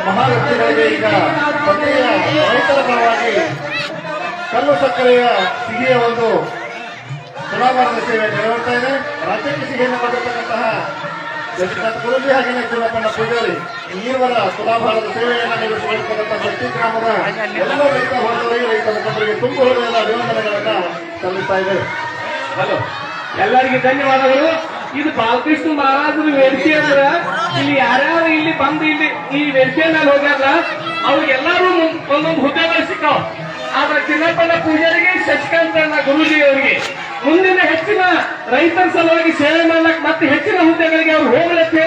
ಮಹಾವ್ಯಕ್ತಿಗಳಿಗೆ ಈಗ ಪತ್ರಿಯ ರೈತರ ಪರವಾಗಿ ಕಲ್ಲು ಸಕ್ಕರೆಯ ಸಿಹಿಯ ಒಂದು ತುಲಾಭಾರದ ಸೇವೆ ನೆರವೇರ್ತಾ ಇದೆ. ರಾಜ್ಯಕ್ಕೆ ಸಿಹಿಯನ್ನು ಕೊಟ್ಟಿರ್ತಕ್ಕಂತಹ ಗುರುಜಿ ಹಾಗೆಯೇ ಚುನಾಪಣ್ಣ ಪೂಜಾರಿ ಈವರ ತುಲಾಭಾರದ ಸೇವೆಯನ್ನು ನಿರ್ವಹಿಸಿಕೊಳ್ಳತಕ್ಕಂತಹ ಶಕ್ತಿ ಗ್ರಾಮದ ಎಲ್ಲ ರೈತ ಬಾಂಧವರಿಗೆ ರೈತ ಮುಖಂಡರಿಗೆ ತುಂಬ ಹೃದಯದ ಅಭಿನಂದನೆಗಳನ್ನ ಸಲ್ಲಿಸ್ತಾ ಇದ್ದೇವೆ. ಹಲೋ, ಎಲ್ಲರಿಗೆ ಧನ್ಯವಾದಗಳು. ಇದು ಬಾಲಕೃಷ್ಣ ಮಹಾರಾಜರ ವೇದಿಕೆ ಅಂದ್ರ ಇಲ್ಲಿ ಯಾರ್ಯಾರು ಇಲ್ಲಿ ಬಂದು ಇಲ್ಲಿ ಈ ವೇದಿಕೆ ಮೇಲೆ ಹೋಗ್ಯಾರ ಅವ್ರಿಗೆಲ್ಲಾರು ಒಂದೊಂದು ಹುದ್ದೆಗಳು ಸಿಕ್ಕಾವ್. ಆದ್ರೆ ಚಿನ್ನಪ್ಪನ ಪೂಜಾರಿಗೆ, ಶಶಿಕಾಂತ ಗುರುಜಿ ಅವರಿಗೆ ಮುಂದಿನ ಹೆಚ್ಚಿನ ರೈತರ ಸಲುವಾಗಿ ಸೇವೆ ಮಾಡ್ಲಕ್ ಮತ್ತೆ ಹೆಚ್ಚಿನ ಹುದ್ದೆಗಳಿಗೆ ಅವ್ರು ಹೋಗ್ಲತ್ತೆ